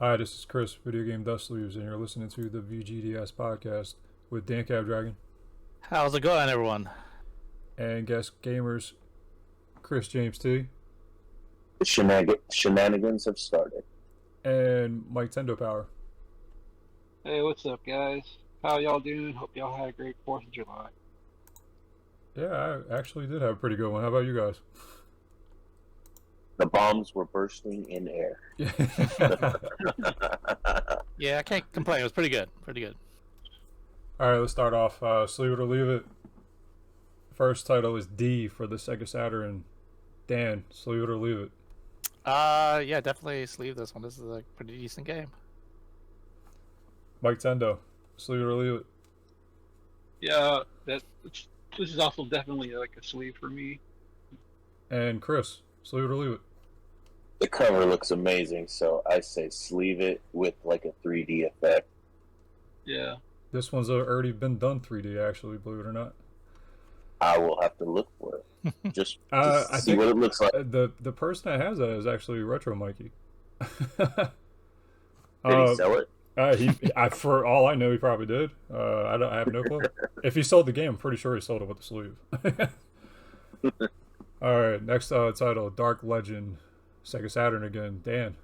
Hi, this is Chris, Video Game Dust Sleeves, and you're listening to the VGDS podcast with DanCavDragon How's it going, everyone? and guest gamers Chris James T Shenanigans have started. and Mike Tendo Power. Hey, what's up, guys? How y'all doing? Hope y'all had a great 4th of July. Yeah, I actually did have a pretty good one. How about you guys? The bombs were bursting in air. Yeah, I can't complain. It was pretty good. Pretty good. All right, let's start off. Sleeve it or leave it. First title is D for the Sega Saturn. Dan, sleeve it or leave it. Yeah, definitely sleeve this one. This is a pretty decent game. Mike Tendo, sleeve it or leave it. Yeah, this is also definitely like a sleeve for me. And Chris, sleeve it or leave it. The cover looks amazing, so I say sleeve it with like a 3D effect. Yeah. This one's already been done 3D, actually, believe it or not. I will have to look for it. Just to I see think what it looks like. the person that has that is actually Retro Mikey. Did he sell it? For all I know, he probably did. I have no clue. If he sold the game, I'm pretty sure he sold it with the sleeve. All right, next title, Dark Legend, Sega Saturn again. Dan,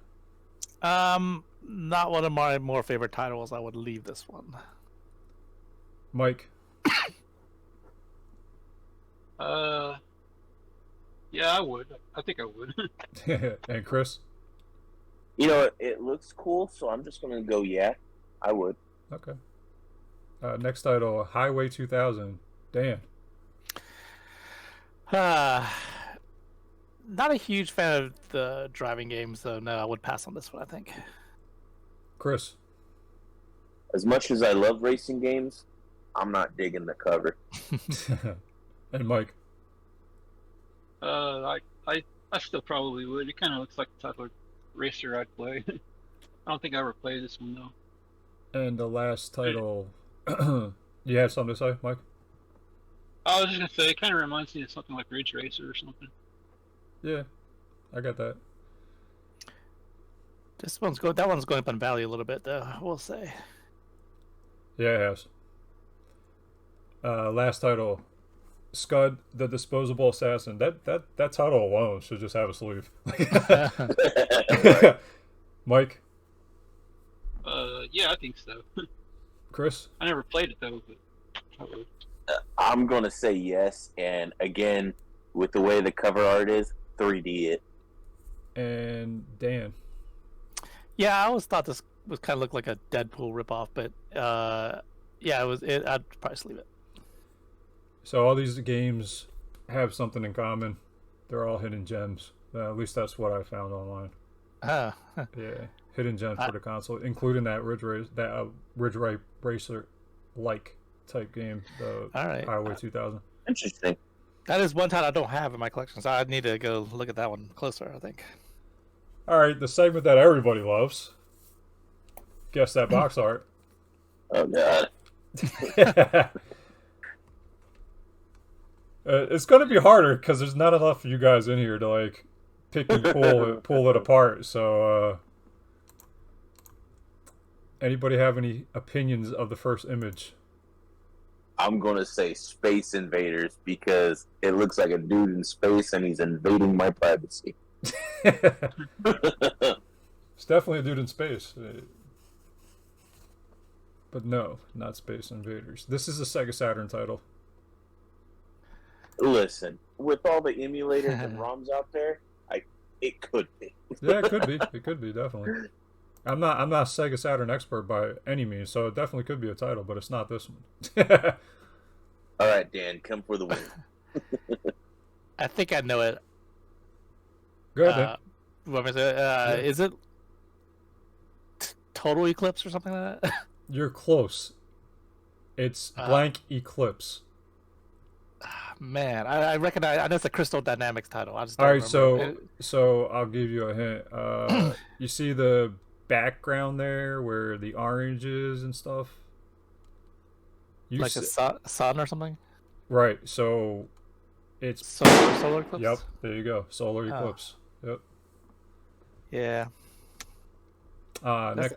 Not one of my more favorite titles. I would leave this one. Mike, Yeah, I would. I think I would. and Chris. You know, it looks cool, so I'm just going to go, yeah, I would. Okay. Next title, Highway 2000. Dan. Not a huge fan of the driving games, so no, I would pass on this one, I think. Chris. As much as I love racing games, I'm not digging the cover. And Mike. I still probably would. It kind of looks like the type of racer I'd play. I don't think I ever played this one though. And the last title. You have something to say, Mike? I was just gonna say, it kind of reminds me of something like Ridge Racer or something. Yeah, I got that. That one's going up in value a little bit, though. We'll say. Yeah, it has. Last title, Scud, the Disposable Assassin. That title alone should just have a sleeve. Mike, Yeah, I think so. Chris, I never played it though, but I would. I'm going to say yes, and again, with the way the cover art is, 3D it. and Dan. Yeah, I always thought this was kind of looked like a Deadpool ripoff, but yeah, I'd probably sleeve it. So all these games have something in common. They're all hidden gems. At least that's what I found online. Ah, Yeah, hidden gems for the console, including that Ridge Racer like type game, the all right. Highway 2000. Interesting. That is one title I don't have in my collection, so I need to go look at that one closer, I think. All right, the segment that everybody loves. Guess that box art. Oh, God. It's going to be harder because there's not enough of you guys in here to like pick and pull it apart. So, anybody have any opinions of the first image? I'm going to say Space Invaders because it looks like a dude in space and he's invading my privacy. It's definitely a dude in space. But no, not Space Invaders. This is a Sega Saturn title. Listen, with all the emulators and ROMs out there, it could be. Yeah, it could be. It could be, definitely. I'm not a Sega Saturn expert by any means, so it definitely could be a title, but it's not this one. All right, Dan, come for the win. I think I know it. Go ahead. What was it? Is it Total Eclipse or something like that? You're close. It's Blank Eclipse. Man, I recognize. I know it's a Crystal Dynamics title. I just don't All right, remember. so I'll give you a hint. You see the background there where the orange is and stuff? Like a sun or something? Right, so it's... Solar Eclipse? Yep, there you go. Solar Eclipse. Yep. Yeah. Next,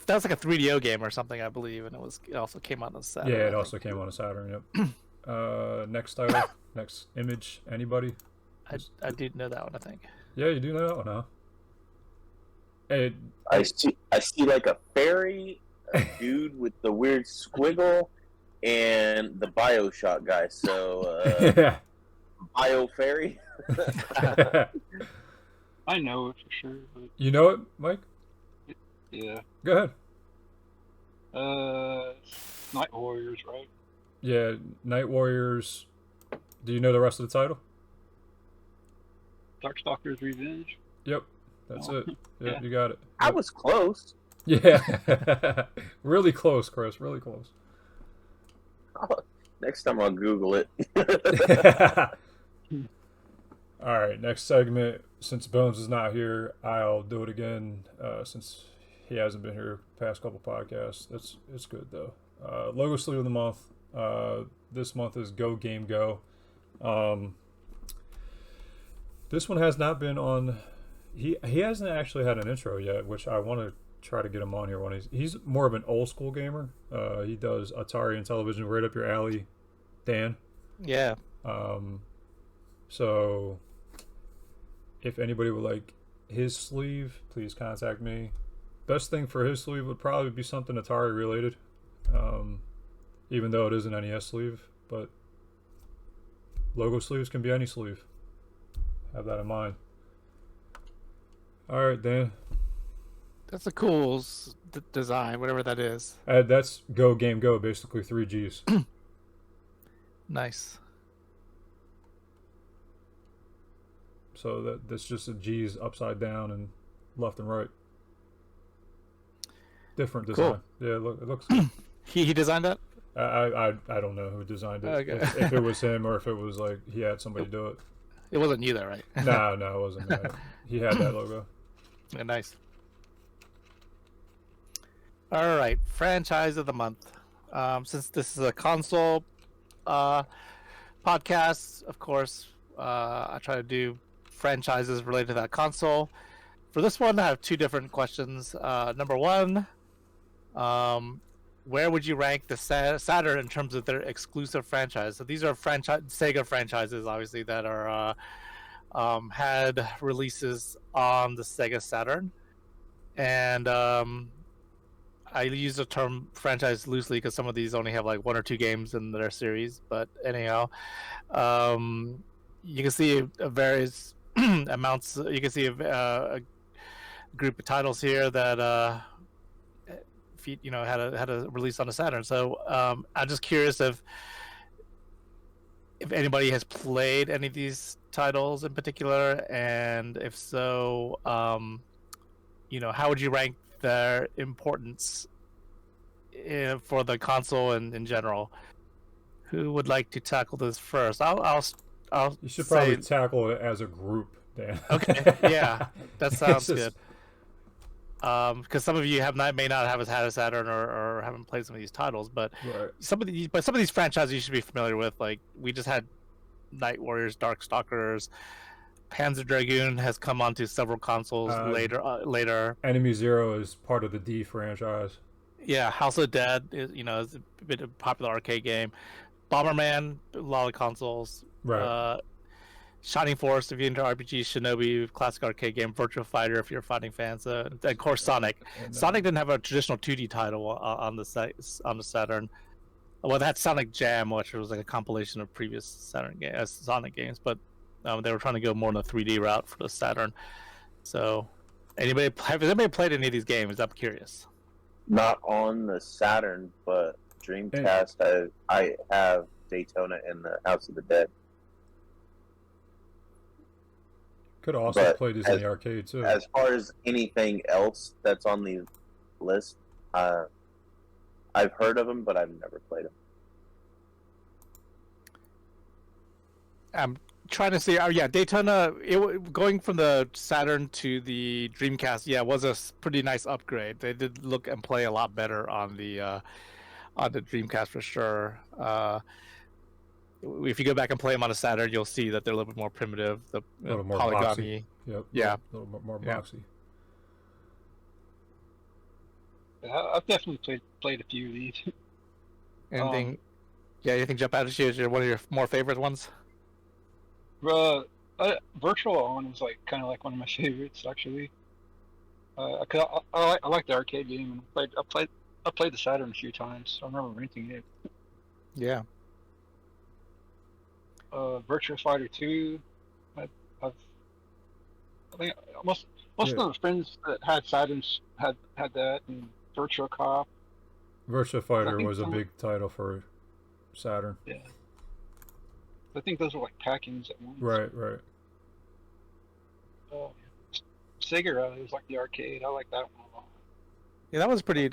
That's like a 3DO game or something, I believe, and it also came out on Saturn. yeah, I it think. also came on a Saturn. Yep. Next title, next image. Anybody? I did know that one, I think. Yeah, you do know that one, huh? Hey, I see like a fairy, a dude with the weird squiggle, and the BioShock guy. So yeah. Bio Fairy. I know it for sure, but You know it, Mike? yeah. Go ahead. Night Warriors, right? Yeah, Night Warriors. Do you know the rest of the title? Darkstalker's Revenge. Yep, that's Oh. it. Yep, Yeah. you got it. I Yep. was close. Yeah, really close, Chris. Really close. Next time I'll Google it. All right, next segment. Since Bones is not here, I'll do it again. Since he hasn't been here past couple podcasts, it's good though. Logo sleeve of the month. This month is Go Game Go. This one has not been on. He hasn't actually had an intro yet, which I want to try to get him on here when he's more of an old school gamer. He does Atari and television, right up your alley, Dan. Yeah. So if anybody would like his sleeve, please contact me. Best thing for his sleeve would probably be something Atari related, even though it is an NES sleeve. But logo sleeves can be any sleeve. Have that in mind. All right, Dan. That's a cool design, whatever that is. That's Go Game Go, basically 3 Gs. Nice. So that's just a G's upside down and left and right. Different design. Cool. Yeah, it looks. He designed that? I don't know who designed it. Okay. If it was him or if it was like he had somebody do it. It wasn't you, though, right? No, it wasn't that. He had that logo. Yeah, nice. All right, franchise of the month. Since this is a console podcast, of course, I try to do franchises related to that console. For this one, I have two different questions. Number one, where would you rank the Saturn in terms of their exclusive franchise? So these are Sega franchises, obviously, that are had releases on the Sega Saturn, and I use the term franchise loosely because some of these only have like 1 or 2 games in their series. But anyhow, you can see various amounts. You can see a group of titles here that had a release on the Saturn. So I'm just curious if anybody has played any of these titles in particular, and if so, how would you rank their importance for the console and in general? Who would like to tackle this first? I'll You should say... probably tackle it as a group, Dan. Okay, yeah, that sounds It's good. Because some of you may not have had a Saturn or haven't played some of these titles, but Right. some of these franchises you should be familiar with. Like we just had Night Warriors, Darkstalkers, Panzer Dragoon has come onto several consoles later. Enemy Zero is part of the D franchise. Yeah, House of Dead is a bit of a popular arcade game. Bomberman, a lot of consoles. Right. Shining Force, if you're into RPGs, Shinobi, classic arcade game, Virtua Fighter, if you're a fighting fan. So, and of course, Sonic. And, Sonic didn't have a traditional 2D title on the Saturn. Well, they had Sonic Jam, which was like a compilation of previous Sonic games, but they were trying to go more on the 3D route for the Saturn. So, has anybody played any of these games? I'm curious. Not on the Saturn, but Dreamcast. I have Daytona and the House of the Dead. Could have also played these in the arcade too. As far as anything else that's on the list, I've heard of them, but I've never played them. I'm trying to see. Daytona. Going from the Saturn to the Dreamcast, was a pretty nice upgrade. They did look and play a lot better on the Dreamcast for sure. If you go back and play them on a Saturn, you'll see that they're a little bit more primitive. A little more polygamy. boxy. Yep. Yeah. A little more boxy. I've definitely played a few of these. Anything? Yeah, anything jump out at you as one of your more favorite ones? Virtual On was like kind of like one of my favorites actually. I like the arcade game and I played the Saturn a few times. I remember renting it. Yeah. Virtua Fighter 2. I've I think most Yeah. of the friends that had Saturns had that, and Virtua Cop. Virtua I Fighter think was a big title for Saturn. Yeah. I think those were like pack-ins at once. Right, right. Sega it was like the arcade. I like that one a lot. Yeah, that was pretty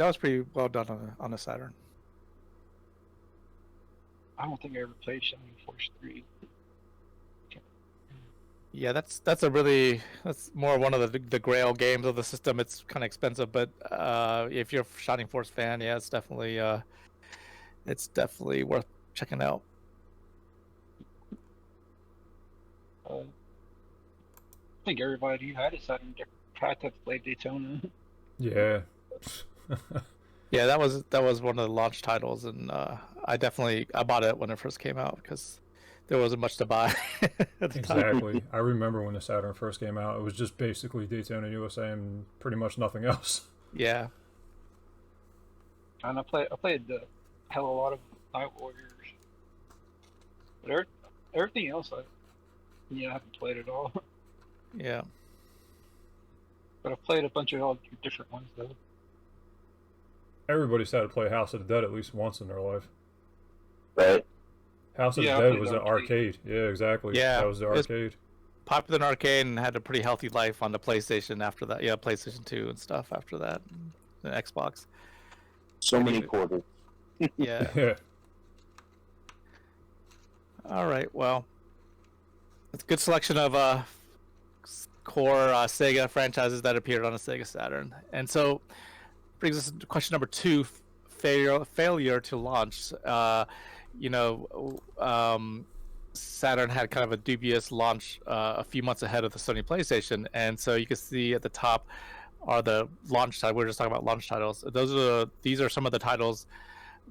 well done on the Saturn. I don't think I ever played Shining Force 3. Yeah, that's more one of the grail games of the system. It's kind of expensive, but if you're a Shining Force fan, yeah, it's definitely worth checking out. I think everybody who had a Saturn had to play Daytona. Yeah. Yeah, that was one of the launch titles, and I bought it when it first came out because there wasn't much to buy at the time. Exactly. I remember when the Saturn first came out, it was just basically Daytona USA and pretty much nothing else. Yeah. And I played the hell of a lot of Night Warriors. But everything else, I haven't played at all. Yeah. But I've played a bunch of all different ones though. Everybody's had to play House of the Dead at least once in their life. Right. House of Yeah, I the Dead played was the an arcade. Yeah, exactly. Yeah, That was the it was arcade. Popular in arcade and had a pretty healthy life on the PlayStation after that. Yeah, PlayStation 2 and stuff after that. The Xbox. So And many even- quarters. Yeah. Yeah. All right. Well, it's a good selection of core Sega franchises that appeared on a Sega Saturn. And so brings us to question number 2, failure to launch. Saturn had kind of a dubious launch a few months ahead of the Sony PlayStation, and so you can see at the top are the launch titles. We're just talking about launch titles. These are some of the titles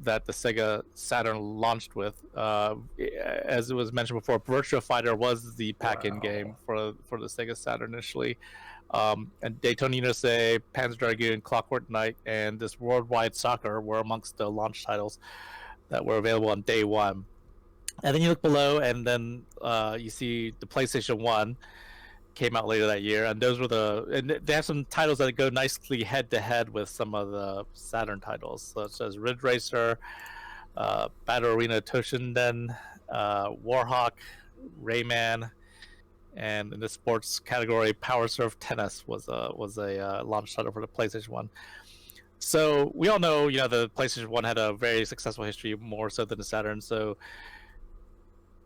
that the Sega Saturn launched with. As it was mentioned before, Virtua Fighter was the pack-in game for the Sega Saturn initially. And Daytona USA, Panzer Dragoon, Clockwork Knight, and this Worldwide Soccer were amongst the launch titles that were available on day one. And then you look below, and then you see the PlayStation 1 came out later that year, and those were and they have some titles that go nicely head-to-head with some of the Saturn titles, such as Ridge Racer, Battle Arena Toshinden, Warhawk, Rayman, and in the sports category, Power Surf Tennis was a launch title for the PlayStation 1. So we all know, the PlayStation 1 had a very successful history, more so than the Saturn. So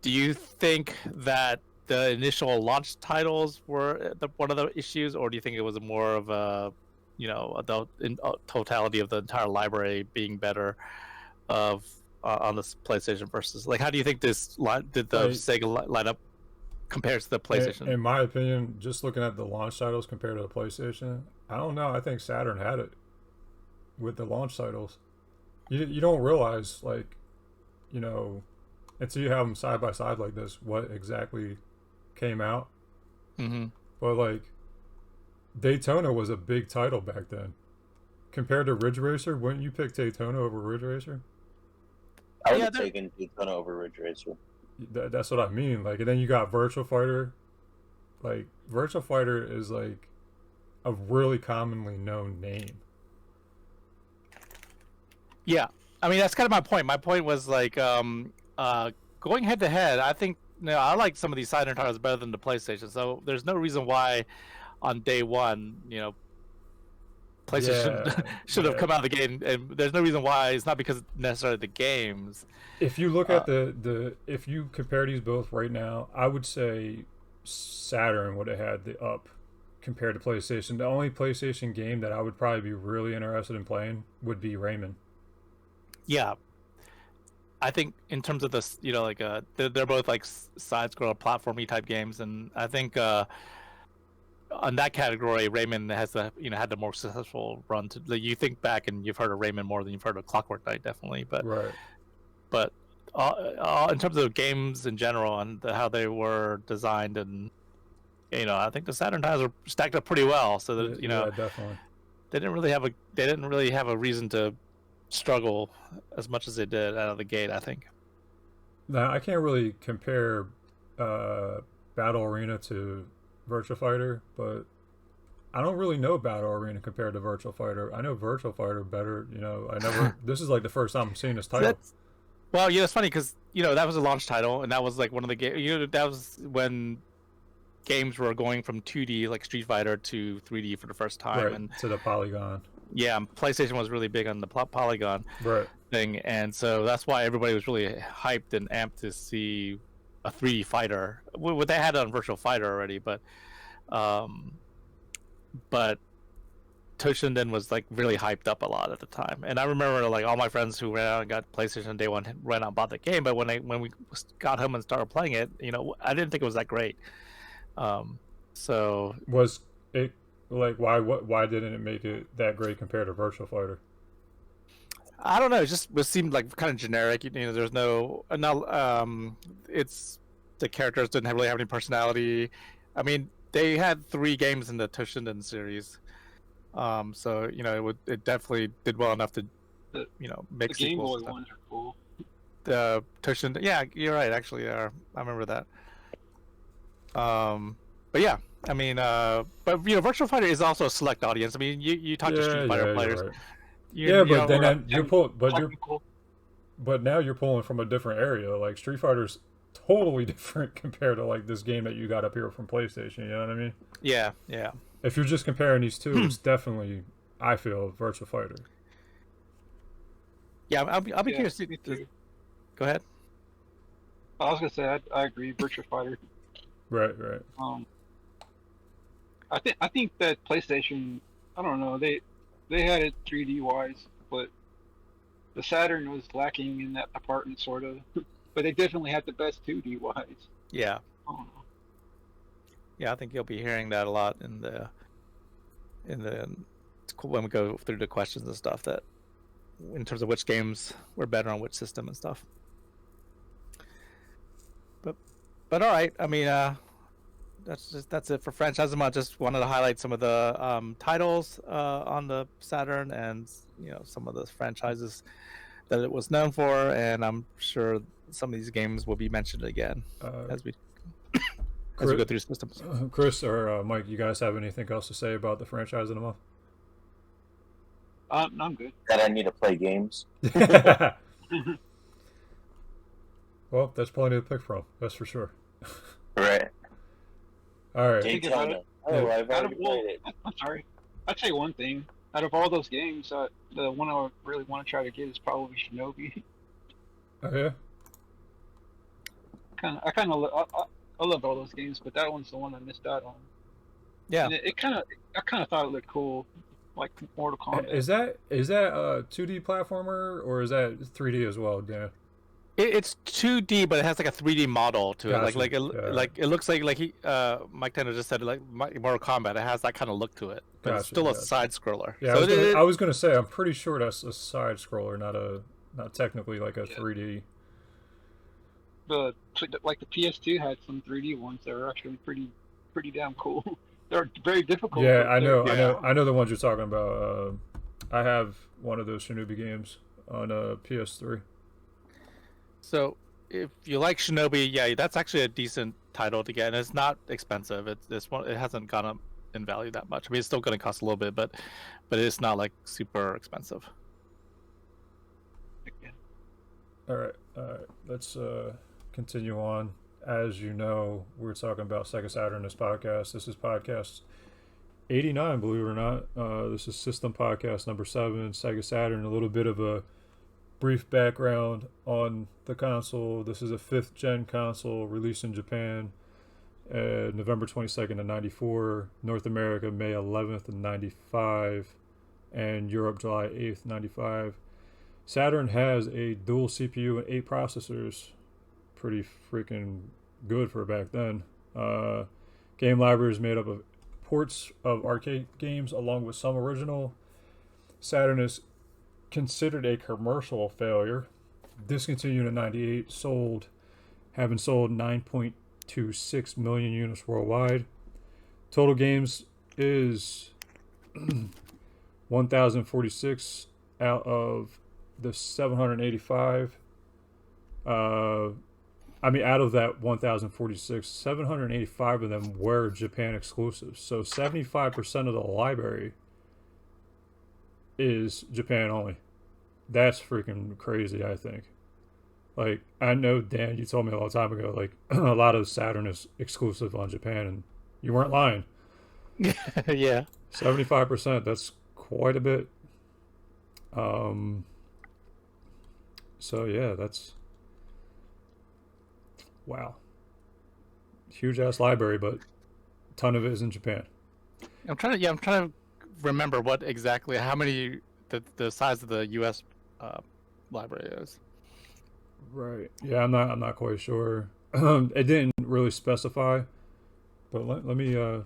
do you think that the initial launch titles were one of the issues, or do you think it was more of a, totality of the entire library being better on the PlayStation versus, how do you think did the Sega lineup compares to the PlayStation? In my opinion, just looking at the launch titles compared to the PlayStation, I don't know. I think Saturn had it with the launch titles. You don't realize, until you have them side by side like this, what exactly came out. Mm-hmm. But Daytona was a big title back then. Compared to Ridge Racer, wouldn't you pick Daytona over Ridge Racer? I would have taken Daytona over Ridge Racer. That's what I mean. And then you got Virtua Fighter. Virtua Fighter is a really commonly known name. Yeah, I mean that's kind of my point. My point was going head to head. I think I like some of these Saturn titles better than the PlayStation. So there's no reason why, on day one, PlayStation should have come out of the game. And there's no reason why. It's not because necessarily the games. If you look at if you compare these both right now, I would say Saturn would have had the up compared to PlayStation. The only PlayStation game that I would probably be really interested in playing would be Rayman. Yeah, I think in terms of this, they're both side-scroller platformy type games, and I think on that category, Rayman has had the more successful run. To like, you think back and you've heard of Rayman more than you've heard of Clockwork Knight, definitely. Right. But in terms of games in general and how they were designed, and I think the Saturn titles are stacked up pretty well. So that Yeah, definitely. they didn't really have a reason to struggle as much as they did out of the gate, I think. Now I can't really compare Battle Arena to Virtua Fighter, but I don't really know Battle Arena compared to Virtua Fighter. I know Virtua Fighter better. I never. This is like the first time I'm seeing this title. Well, it's funny because that was a launch title, and that was like one of the games. That was when games were going from 2D like Street Fighter to 3D for the first time, Right, and to the polygon. Yeah, PlayStation was really big on the polygon thing, and so that's why everybody was really hyped and amped to see a 3D fighter. Well, they had it on Virtual Fighter already, but Toshinden was like really hyped up a lot at the time. And I remember like all my friends who ran out and got PlayStation day one ran out and bought the game, but when we got home and started playing it, I didn't think it was that great. So was it like why didn't it make it that great compared to Virtua Fighter? I don't know. It seemed like kind of generic. There's no it's the characters didn't really have any personality. I mean, they had 3 games in the Toshinden series, so it definitely did well enough to make the Game Boy sequels. ones are cool. The Toshinden, yeah, you're right. Actually, I remember that. But yeah, I mean, but Virtual Fighter is also a select audience. I mean, you talk to Street Fighter players. Right. But then you're pulling, but now you're pulling from a different area. Like Street Fighter's totally different compared to like this game that you got up here from PlayStation. You know what I mean? Yeah. If you're just comparing these two, it's definitely, I feel, Virtua Fighter. Yeah, I'll be curious to go ahead. I was gonna say I agree. Virtua Fighter. Right. I think that PlayStation, I don't know, they had it 3D wise, but the Saturn was lacking in that department sort of. But they definitely had the best 2D wise. Yeah. I don't know. Yeah, I think you'll be hearing that a lot in the when we go through the questions and stuff, that in terms of which games were better on which system and stuff. But all right, I mean, that's it for franchises. I just wanted to highlight some of the titles on the Saturn, and some of the franchises that it was known for, and I'm sure some of these games will be mentioned again as we go through systems. Chris or Mike, you guys have anything else to say about the franchise in the month? I'm good. That I need to play games. Well, that's plenty to pick from. That's for sure. Right. All right. Daytona. Oh, I've already played it. I'm sorry. I'd say one thing. Out of all those games, the one I really want to try to get is probably Shinobi. Oh yeah. I love all those games, but that one's the one I missed out on. Yeah. And I kind of thought it looked cool, like Mortal Kombat. Is that a 2D platformer or is that 3D as well, Dan? It's 2D, but it has like a 3D model to it. Gotcha. Like it looks like he Mike Tanner just said, like Mortal Kombat. It has that kind of look to it, but it's still a side scroller. Yeah, so I was gonna say I'm pretty sure that's a side scroller, not technically like a 3D. The PS2 had some 3D ones that were actually pretty damn cool. They're very difficult. Yeah, I know the ones you're talking about. I have one of those Shinobi games on PS3. So if you like Shinobi, yeah, that's actually a decent title to get, and it's not expensive. It hasn't gone up in value that much. I mean, it's still going to cost a little bit, but it's not like super expensive. All right. Let's continue on. As you know, we're talking about Sega Saturn in this podcast. This is podcast 89, believe it or not. This is System Podcast number 7, Sega Saturn. A little bit of a brief background on the console. This is a 5th gen console released in Japan November 22nd of 94, North America May 11th of 95, and Europe July 8th, 95. Saturn has a dual CPU and 8 processors. Pretty freaking good for back then. Game library is made up of ports of arcade games along with some original. Saturn is considered a commercial failure. Discontinued in '98, having sold 9.26 million units worldwide. Total games is 1,046 out of the 785. Out of that 1,046, 785 of them were Japan exclusives. So 75% of the library is Japan only. That's freaking crazy, I think. Like, I know, Dan, you told me a long time ago, like, a lot of Saturn is exclusive on Japan, and you weren't lying. Yeah. 75%, that's quite a bit. So, yeah, that's... Wow. Huge-ass library, but a ton of it is in Japan. I'm trying to remember what exactly, how many, the size of the U.S. Library is. Right. Yeah, I'm not quite sure. It didn't really specify, but let me I'll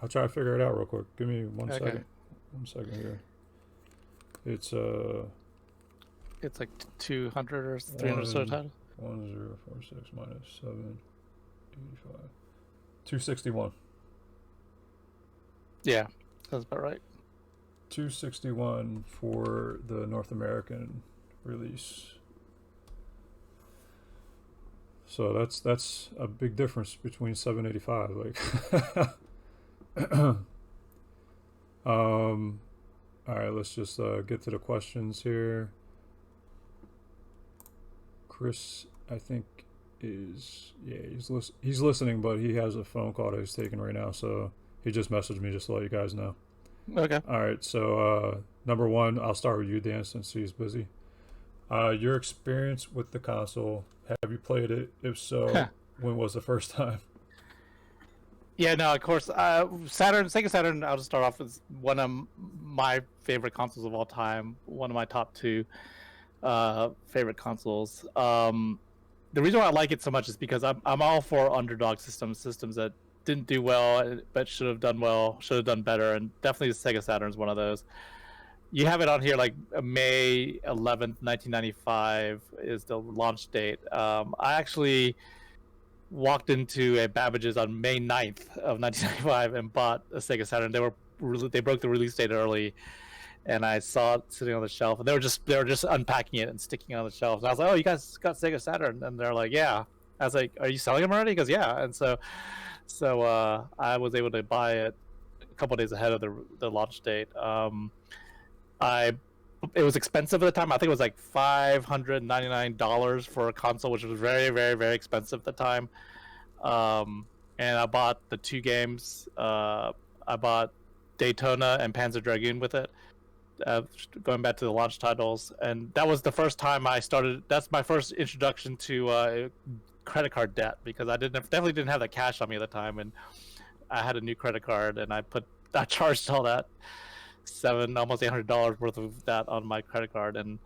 try to figure it out real quick. Give me one second. 1 second here. It's like 200 or 300 sort of titles. 1046 minus 785. 261. Yeah, that's about right. 261 for the North American release. So that's a big difference between 785. Like, all right, let's just get to the questions here. Chris, I think he's listening, but he has a phone call that he's taking right now, so he just messaged me just to let you guys know. Okay. All right, so number one, I'll start with you, Dan, since he's busy. Your experience with the console. Have you played it? If so, when was the first time? Yeah, no, of course. Sega Saturn, I'll just start off with one of my favorite consoles of all time. One of my top two favorite consoles. The reason why I like it so much is because I'm all for underdog systems that didn't do well but should have done better, and definitely the Sega Saturn is one of those. You have it on here like May 11th, 1995 is the launch date. I actually walked into a Babbage's on May 9th of 1995 and bought a Sega Saturn. They broke the release date early, and I saw it sitting on the shelf, and they were just unpacking it and sticking it on the shelf. And I was like, "Oh, you guys got Sega Saturn?" And they're like, "Yeah." I was like, "Are you selling them already?" He goes, "Yeah." And so I was able to buy it a couple days ahead of the launch date. It was expensive at the time. I think it was like $599 for a console, which was very, very, very expensive at the time. And I bought the two games. I bought Daytona and Panzer Dragoon with it, going back to the launch titles. And that was the first time that's my first introduction to credit card debt, because I definitely didn't have the cash on me at the time. And I had a new credit card, and I charged all that almost $800 worth of that on my credit card, and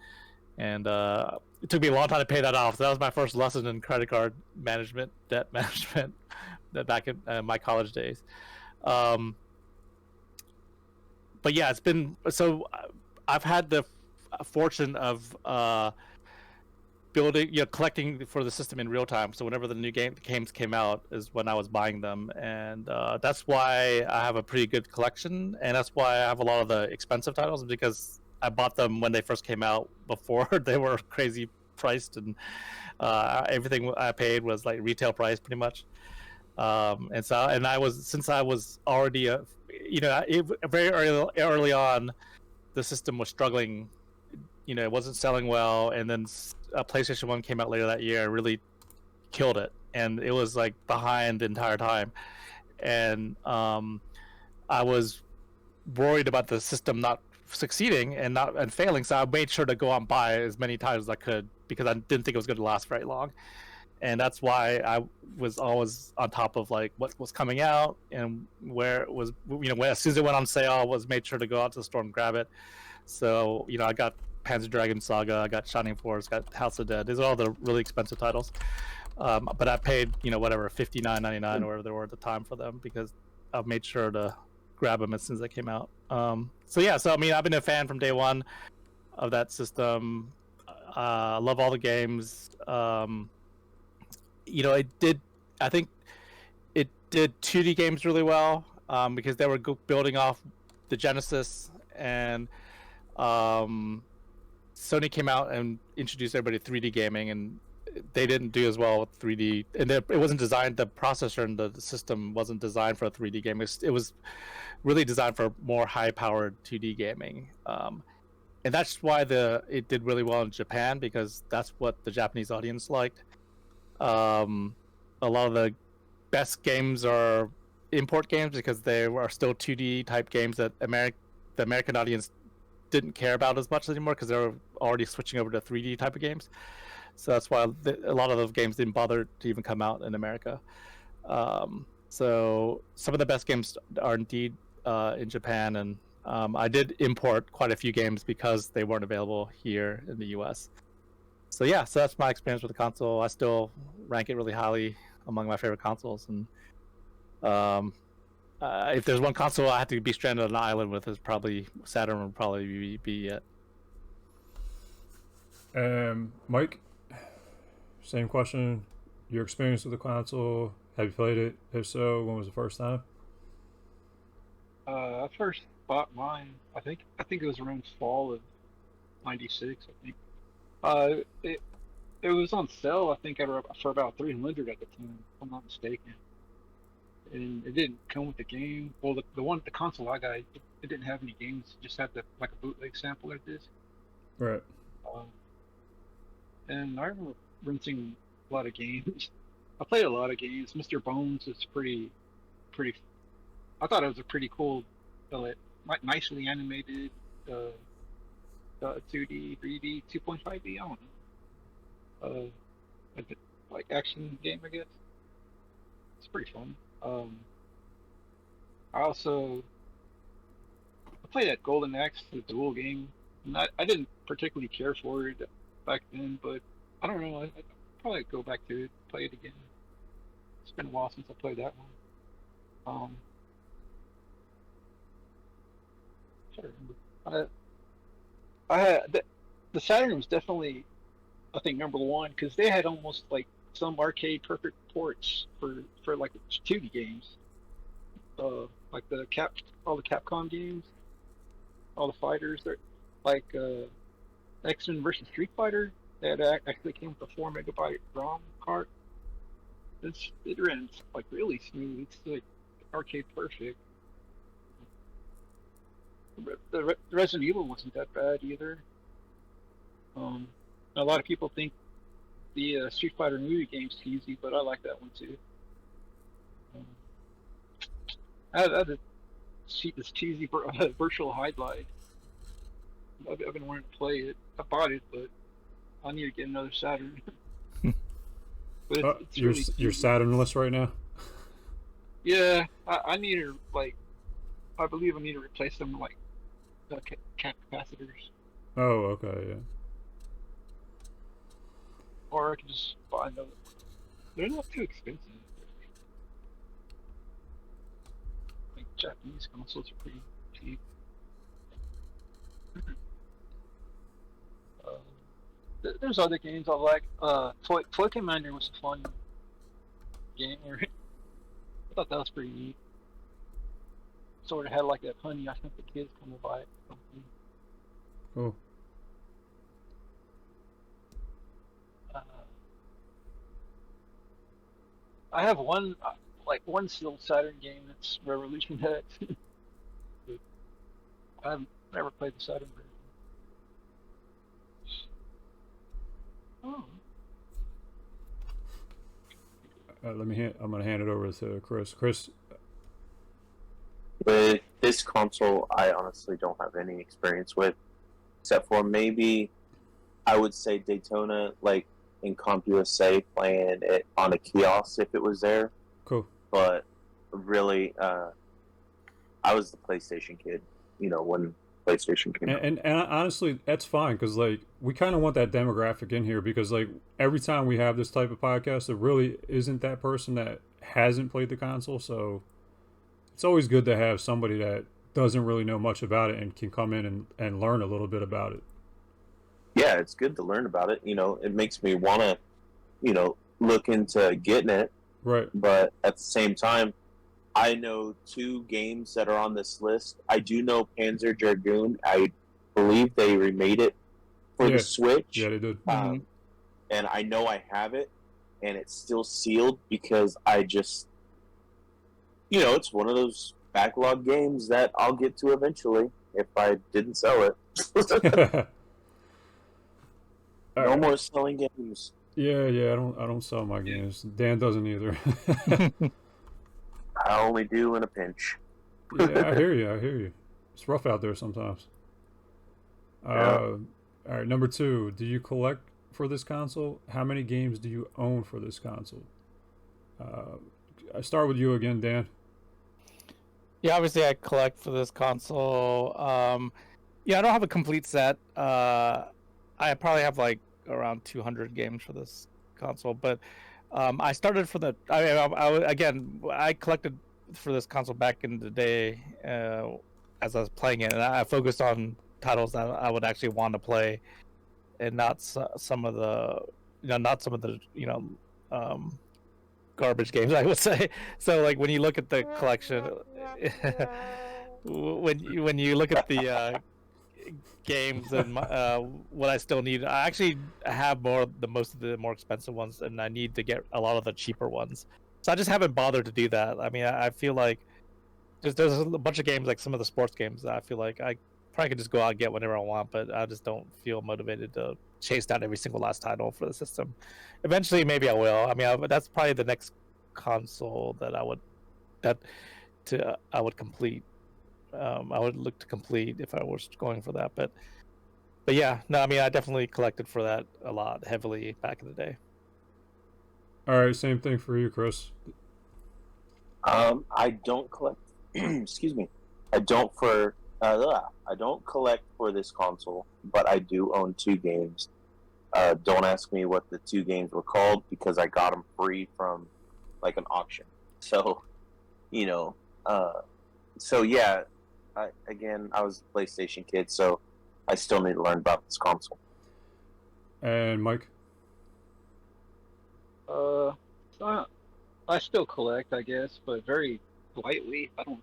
it took me a long time to pay that off. So that was my first lesson in credit card management, debt management, back in my college days. But yeah, it's been so. I've had the fortune of collecting for the system in real time. So whenever the new games came out is when I was buying them, and that's why I have a pretty good collection, and that's why I have a lot of the expensive titles, because I bought them when they first came out, before they were crazy priced, and everything I paid was like retail price pretty much. Since I was already very early on, the system was struggling. It wasn't selling well, and then PlayStation 1 came out later that year and really killed it, and it was like behind the entire time. And I was worried about the system not succeeding and failing, so I made sure to go out and buy as many titles as I could, because I didn't think it was going to last very long. And that's why I was always on top of like what was coming out and where it was. As soon as it went on sale, I was made sure to go out to the store and grab it. So I got Panzer Dragon Saga, I got Shining Force, got House of Dead. These are all the really expensive titles. But I paid, whatever, $59.99 or whatever they were at the time for them, because I've made sure to grab them as soon as they came out. So yeah, so I mean, I've been a fan from day one of that system. Love all the games. You know, I think it did 2D games really well, because they were building off the Genesis, and Sony came out and introduced everybody to 3D gaming, and they didn't do as well with 3D. And it wasn't designed, the processor and the system wasn't designed for a 3D game. It was really designed for more high-powered 2D gaming. And that's why it did really well in Japan, because that's what the Japanese audience liked. A lot of the best games are import games, because they are still 2D type games that the American audience didn't care about as much anymore, because they're already switching over to 3D type of games. So that's why a lot of those games didn't bother to even come out in America. So some of the best games are indeed in Japan, and I did import quite a few games because they weren't available here in the US. So yeah, so that's my experience with the console. I still rank it really highly among my favorite consoles, and if there's one console I have to be stranded on an island with, is probably Saturn would probably be it. Mike, same question. Your experience with the console? Have you played it? If so, when was the first time? I first bought mine. I think it was around fall of '96. I think. It was on sale. I think for about 300 at the time, if I'm not mistaken. And it didn't come with the game. Well, the console I got, it didn't have any games. It just had like a bootleg sampler disc. Right. And I remember renting a lot of games. I played a lot of games. Mr. Bones is pretty. I thought it was a pretty cool, nicely animated 2D, 3D, 2.5D. I don't know. Like action game, I guess. It's pretty fun. I played that Golden Axe, the duel game. And I didn't particularly care for it back then, but I don't know. I'd probably go back to it, play it again. It's been a while since I played that one. Trying to remember. I had the Saturn was definitely, I think, number one, because they had almost like some arcade perfect ports for like 2D games. Like all the Capcom games, all the fighters. They're like X-Men versus Street Fighter. That actually came with a 4 megabyte ROM card. It ran like really smooth. It's like arcade perfect. The Resident Evil wasn't that bad either. A lot of people think the Street Fighter movie game's cheesy, but I like that one too. I had this cheesy virtual highlight. I've been wanting to play it. I bought it, but I need to get another Saturn. But it's really you're Saturnless right now? Yeah, I need to I believe I need to replace them like capacitors, Oh, okay, yeah. or I can just buy another. They're not too expensive. Like Japanese consoles are pretty cheap. There's other games I like. Toy Commander was a fun game. I thought that was pretty neat. Sort of had like that honey. I think the kids come to buy it. Cool. I have one still Saturn game that's Revolution X. I've never played the Saturn version. Oh. I'm gonna hand it over to Chris. Chris. With this console, I honestly don't have any experience with, except for maybe I would say Daytona, like in CompUSA, playing it on a kiosk if it was there. Cool. But really, I was the PlayStation kid, when PlayStation came out. And honestly, that's fine, because like we kind of want that demographic in here, because like every time we have this type of podcast, there really isn't that person that hasn't played the console. So it's always good to have somebody that doesn't really know much about it and can come in and learn a little bit about it. Yeah, it's good to learn about it. It makes me want to, look into getting it. Right. But at the same time, I know 2 games that are on this list. I do know Panzer Dragoon. I believe they remade it for the Switch. Yeah, they did. And I know I have it, and it's still sealed because I just, it's one of those backlog games that I'll get to eventually if I didn't sell it. No more selling games. Yeah, I don't sell my games. Dan doesn't either. I only do in a pinch. Yeah, I hear you. It's rough out there sometimes. All right, number 2. Do you collect for this console? How many games do you own for this console? I start with you again, Dan. Yeah, obviously I collect for this console. Yeah, I don't have a complete set. I probably have like around 200 games for this console, but I started for the. I collected for this console back in the day as I was playing it, and I focused on titles that I would actually want to play, and not some of the, garbage games, I would say. So like when you look at the collection, when you look at the games and what I still need, I actually have most of the more expensive ones, and I need to get a lot of the cheaper ones. So I just haven't bothered to do that. I mean, I feel like there's a bunch of games, like some of the sports games, that I feel like I probably could just go out and get whenever I want, but I just don't feel motivated to chase down every single last title for the system. Eventually, maybe I will. I mean, that's probably the next console that I would complete. I would look to complete if I was going for that, but yeah, no, I mean, I definitely collected for that a lot heavily back in the day. All right, same thing for you, Chris. I don't collect. Excuse me. I don't collect for this console, but I do own 2 games. Don't ask me what the 2 games were called because I got them free from like an auction. So, yeah. I was a PlayStation kid, so I still need to learn about this console. And Mike? I still collect, I guess, but very lightly. I don't,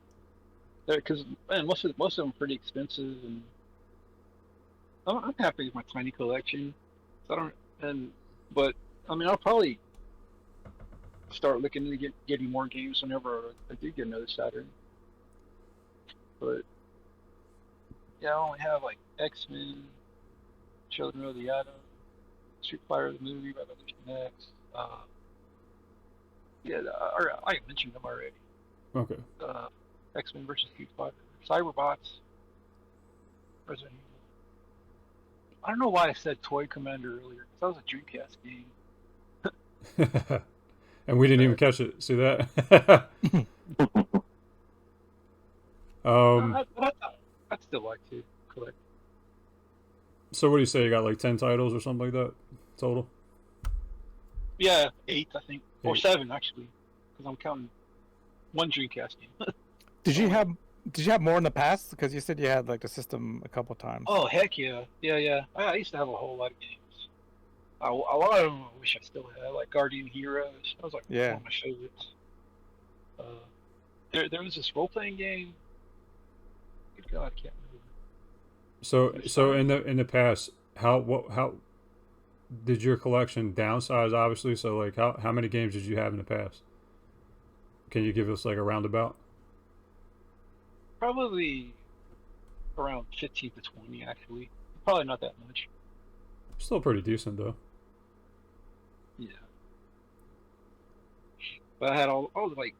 because most of them are pretty expensive, and I'm happy with my tiny collection. So but I mean, I'll probably start looking into getting more games whenever I do get another Saturn. But yeah, I only have like X-Men, Children of the Atom, Street Fighter the movie, Revolution X. I mentioned them already. Okay. X-Men versus Street Fighter, Cyberbots, Resident Evil. I don't know why I said Toy Commander earlier, because that was a Dreamcast game. And we didn't even catch it. See that? I'd still like to collect. So what do you say? You got like 10 titles or something like that total? Yeah, 8, I think, or 8. 7 actually, because I'm counting one Dreamcast game. Did you have more in the past? Because you said you had like the system a couple times. Oh heck yeah. I used to have a whole lot of games. A lot of them I wish I still had, like Guardian Heroes. That was like one of my favorites. There was this role-playing game. Good God, I can't remember. So in the past, how did your collection downsize? Obviously, so like how many games did you have in the past? Can you give us like a roundabout? Probably around 15 to 20, actually. Probably not that much. Still pretty decent though. Yeah. But I had all like,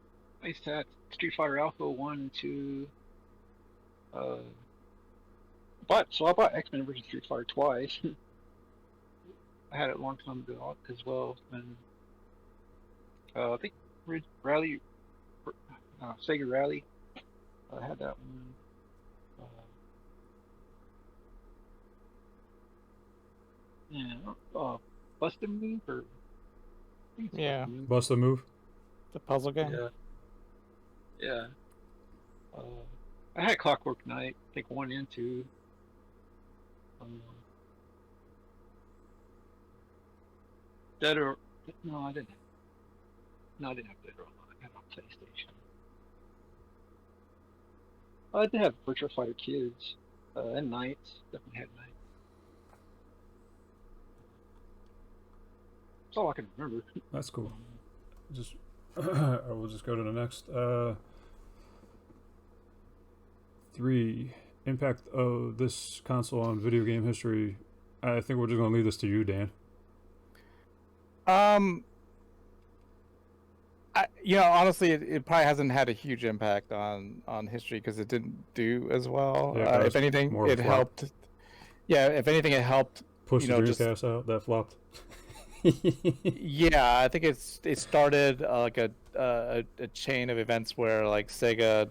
I used to have Street Fighter Alpha 1 and 2. I bought X-Men vs. Street Fighter twice. I had it a long time ago as well. And I think Sega Rally. I had that one. Bust a Move, or yeah, Bust a Move. The puzzle game. Yeah. I had Clockwork Knight, I think 1 and 2. Dead or no, I didn't. No, I didn't have Dead or Alive. I had it on PlayStation. I did have Virtua Fighter Kids and Knights. Definitely had Knights. That's all I can remember. That's cool. Just we'll just go to the next. 3. Impact of this console on video game history. I think we're just gonna leave this to you, Dan. Honestly, it probably hasn't had a huge impact on history because it didn't do as well. Yeah, If anything, more of a it flop. helped. Yeah, if anything, it helped. Push the just- Dreamcast out. That flopped. Yeah, I think it started like a chain of events where like Sega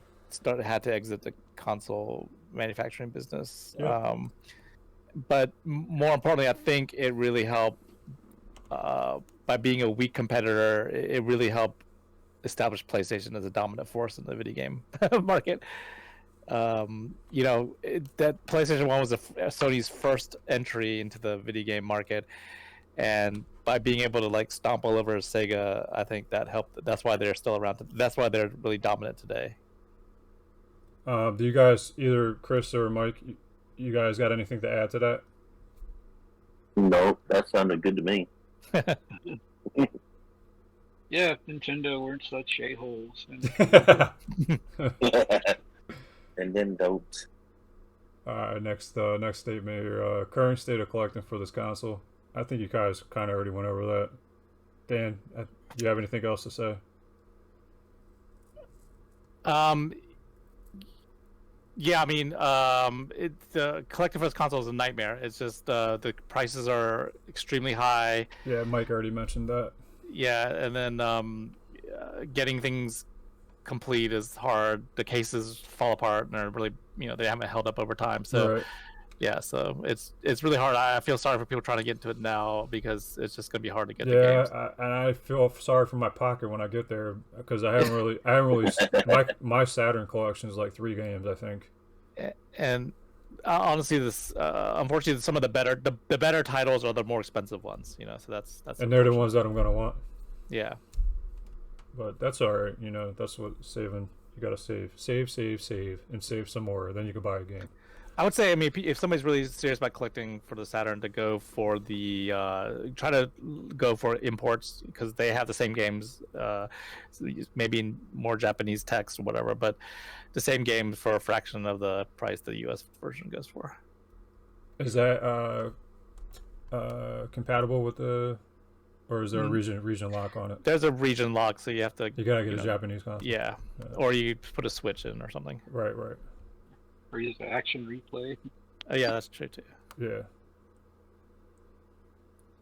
had to exit the console manufacturing business. Yeah. But more importantly, I think it really helped by being a weak competitor. It really helped establish PlayStation as a dominant force in the video game market. That PlayStation 1 was Sony's first entry into the video game market, and by being able to like stomp all over Sega, I think that helped. That's why they're still around. That's why they're really dominant today. Do you guys, either Chris or Mike, you guys got anything to add to that? Nope, that sounded good to me. Yeah, if Nintendo weren't such a-holes. And And then don't. Next statement here. Current state of collecting for this console. I think you guys kind of already went over that. Dan, do you have anything else to say? Yeah, I mean, the collecting for this console is a nightmare. It's just the prices are extremely high. Yeah, Mike already mentioned that. Yeah, and then getting things complete is hard. The cases fall apart and are really, they haven't held up over time. So Right. yeah, so it's really hard. I feel sorry for people trying to get into it now because it's just gonna be hard to get the Yeah, games. and I feel sorry for my pocket when I get there because I haven't really. My Saturn collection is like 3 games, I think. And honestly, this unfortunately some of the better titles are the more expensive ones. So that's And they're the ones that I'm gonna want. yeah. But that's all right. That's what saving. You gotta save, and save some more. Then you can buy a game. I would say, I mean, if somebody's really serious about collecting for the Saturn, to go for the try to go for imports because they have the same games, maybe in more Japanese text or whatever, but the same game for a fraction of the price the U.S. version goes for. Is that compatible with the, or is there a region lock on it? There's a region lock, so you have to. You gotta get a Japanese console. Yeah, or you put a Switch in or something. Right. or use the action replay. Oh yeah, that's true too. Yeah.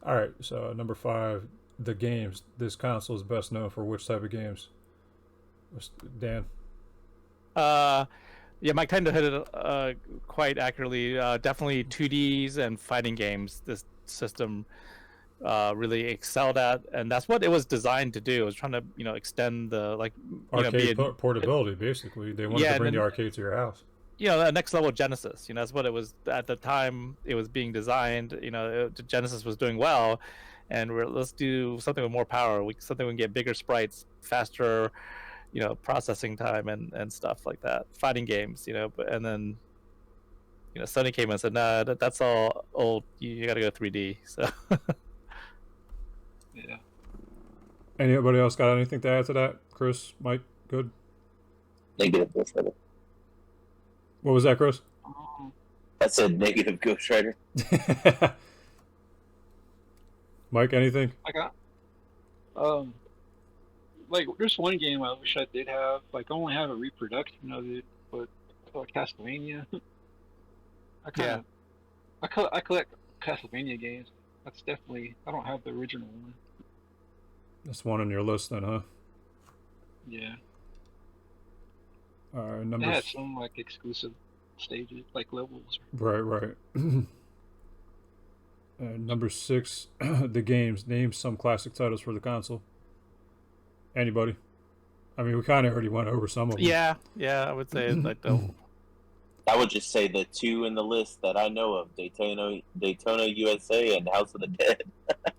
All right. So number 5, the games. This console is best known for which type of games? Dan. Yeah, Mike kind of hit it quite accurately. Definitely 2Ds and fighting games. This system really excelled at, and that's what it was designed to do. It was trying to extend the Arcade portability, basically. They wanted to bring the arcade to your house. The next level Genesis. That's what it was at the time it was being designed. Genesis was doing well, and let's do something with more power. Something we can get bigger sprites, faster, processing time and stuff like that. Fighting games, and then Sony came in and said, "Nah, that's all old. You got to go 3D." So. Yeah. Anybody else got anything to add to that? Chris, Mike, good. Negative Ghost Rider. What was that, Chris? I said negative Ghost Rider. Mike, anything? I got there's one game I wish I did have. I only have a reproduction of it, but Castlevania. I collect Castlevania games. That's definitely, I don't have the original one. That's one on your list then, huh? Yeah. All right, It number. had some exclusive stages, levels. Right. Number 6, the games. Name some classic titles for the console. Anybody? I mean, we kind of already went over some of them. Yeah, I would say like the I would just say the two in the list that I know of: Daytona USA and House of the Dead.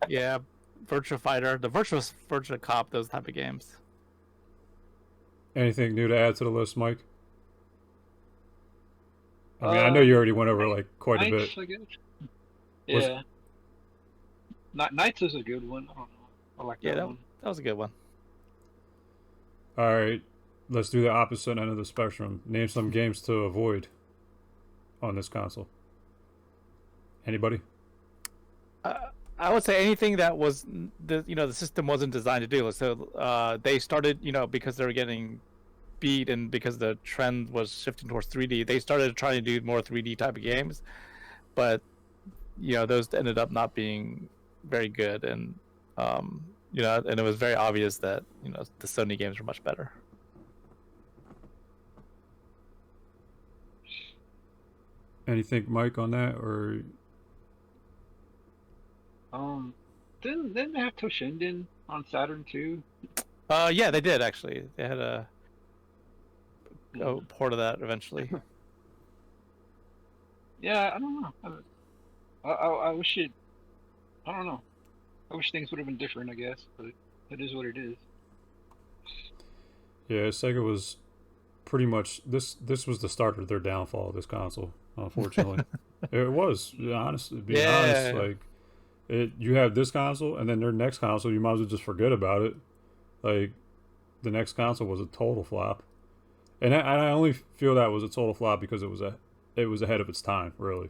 yeah, Virtua Fighter, the Virtua Cop, those type of games. Anything new to add to the list, Mike? I mean, I know you already went over like quite a bit. Knights, I guess. Yeah. Knights is a good one. I don't know. I like that one. That was a good one. All right, let's do the opposite end of the spectrum. Name some games to avoid on this console. Anybody? I would say anything that was the system wasn't designed to do. So they started, because they were getting beat and because the trend was shifting towards 3D, they started trying to do more 3D type of games, but those ended up not being very good, and and it was very obvious that the Sony games were much better. Anything, Mike, on that, or? Didn't they have Toshinden on Saturn too? Yeah, they did actually. They had a port of that eventually. Yeah, I don't know. I wish it. I don't know. I wish things would have been different, I guess, but it is what it is. Yeah, Sega was pretty much this was the start of their downfall. This console, unfortunately, it was. Honestly, being honest, like you have this console, and then their next console, you might as well just forget about it. Like the next console was a total flop, and I only feel that was a total flop because it was ahead of its time, really.